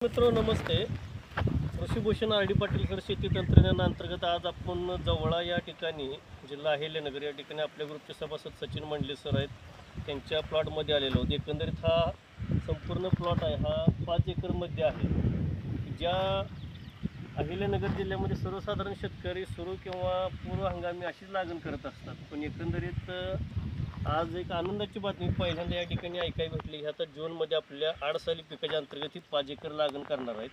मित्रो नमस्ते. कृषीभूषण R D Patil sir शेती तंत्रज्ञानाअंतर्गत आज आपण जवळा या ठिकाणी जिल्हा अहिल्यानगर या ठिकाणी आपल्या ग्रुपचे सभासद सचिन मंडले सर आहेत त्यांच्या प्लॉटमध्ये आलेलो आहोत. एकंदरीत हा संपूर्ण प्लॉट आहे हा 5 एकरमध्ये आहे. ज्या अहिल्यानगर जिल्ह्यामध्ये सर्वसाधारण शेतकरी सुरू किंवा पूर्व हंगामी अशीच लागण करत असतात, पण एकंदरीत आज एक आनंदाची बातमी पहिल्यांदा या ठिकाणी ऐकायला भेटली. आता जूनमध्ये आपल्या आडसाली पिकाच्या अंतर्गत ही 5 एकर लागण करणार आहेत.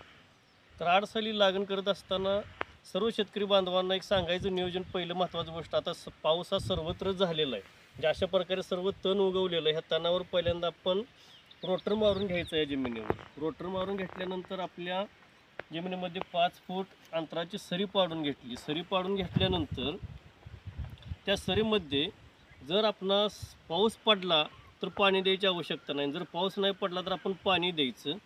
तर आडसाली लागण करत असताना सर्व शेतकरी बांधवांना एक सांगायचं नियोजन पहिलं महत्त्वाचं गोष्ट, आता पाऊस हा सर्वत्र झालेला आहे. म्हणजे अशा प्रकारे सर्व तण उगवलेलं आहे. ह्या तणावर पहिल्यांदा आपण रोटर मारून घ्यायचं आहे जमिनीवर. रोटर मारून घेतल्यानंतर आपल्या जमिनीमध्ये 5 फूट अंतराची सरी पाडून घेतली. सरी पाडून घेतल्यानंतर त्या सरीमध्ये जर आपणास पाऊस पडला तर पाणी द्यायची आवश्यकता नाही. जर पाऊस नाही पडला तर आपण पाणी द्यायचं.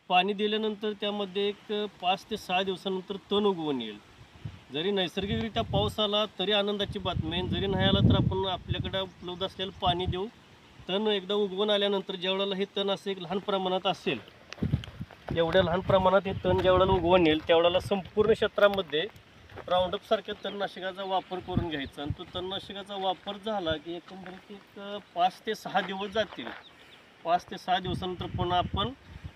पाणी दिल्यानंतर त्यामध्ये एक 5 ते 6 दिवसानंतर तण उगवून येईल. जरी नैसर्गिकरित्या पाऊस आला तरी आनंदाची बातमी आहे, जरी नाही आला तर आपण आपल्याकडे उपलब्ध असलेलं पाणी देऊ. तण एकदा उगवून आल्यानंतर ज्यावेळेला हे तण असं एक लहान प्रमाणात असेल, एवढ्या लहान प्रमाणात हे तण ज्यावेळेला उगवून येईल त्यावेळेला संपूर्ण क्षेत्रामध्ये राऊंडअप सारख्या तणनाशकाचा वापर करून घ्यायचा. आणि तो तणनाशकाचा वापर झाला की एकंदरीत एक 5 ते 6 दिवस जातील. 5 ते 6 दिवसानंतर पुन्हा आपण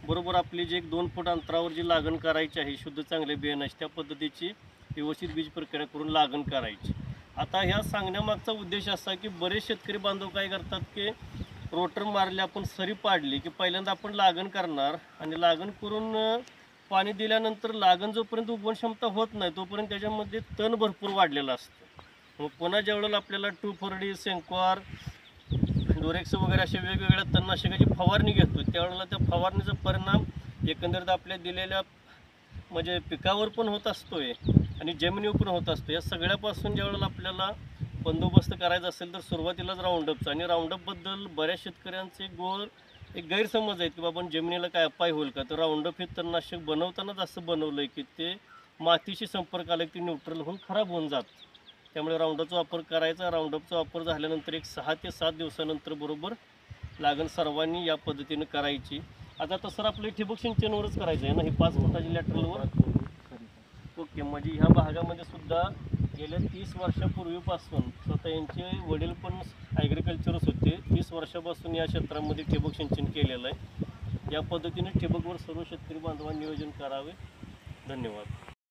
बरोबर आपली जे 1-2 फूट अंतरावर जी लागण करायची आहे शुद्ध चांगले बियाणाची त्या पद्धतीची व्यवस्थित बीज प्रक्रिया करून लागण करायची. आता ह्या सांगण्यामागचा उद्देश असा की बरेच शेतकरी बांधव काय करतात की रोटर मारले, आपण सरी पाडली की पहिल्यांदा आपण लागण करणार आणि लागण करून पाणी दिल्यानंतर लागण जोपर्यंत उगवण क्षमता होत नाही तोपर्यंत त्याच्यामध्ये तण भरपूर वाढलेलं असतं. मग पुन्हा ज्यावेळेला आपल्याला 2,4-D, सेंक्वार, डोरेक्स वगैरे अशा वेगवेगळ्या तणनाशकाची फवारणी घेतो त्यावेळेला त्या फवारणीचा परिणाम एकंदरीत आपल्या दिलेल्या म्हणजे पिकावर पण होत असतोय आणि जमिनीवर पण होत असतो. या सगळ्यापासून ज्यावेळेला आपल्याला बंदोबस्त करायचा असेल तर सुरुवातीलाच राऊंडअपचा. आणि राऊंडअपबद्दल बऱ्याच शेतकऱ्यांचे एक गैरसमज आहे की बाबा जमिनीला काय अपाय होईल का. तर राऊंडअप हे तणनाशक बनवतानाच असं बनवलं आहे की ते मातीशी संपर्क आला की ते न्यूट्रल होऊन खराब होऊन जातं. त्यामुळे राऊंडअपचा वापर करायचा. राऊंडअपचा वापर झाल्यानंतर एक 6 ते 7 दिवसानंतर बरोबर लागण सर्वांनी या पद्धतीनं करायची. आता तसं आपलं ठिबक सिंचनवरच करायचं आहे ना, ही 5 फुटाची लॅटरलवर. ओके, म्हणजे ह्या भागामध्ये सुद्धा गेल्या 30 वर्षापूर्वीपासून स्वतः यांचे वडील पण ॲग्रिकल्चरच होते. 30 वर्षापासून या क्षेत्रामध्ये ठिबक सिंचन केलेलं आहे. या पद्धतीने ठिबकवर सर्व शेतकरी बांधवांनी नियोजन करावे. धन्यवाद.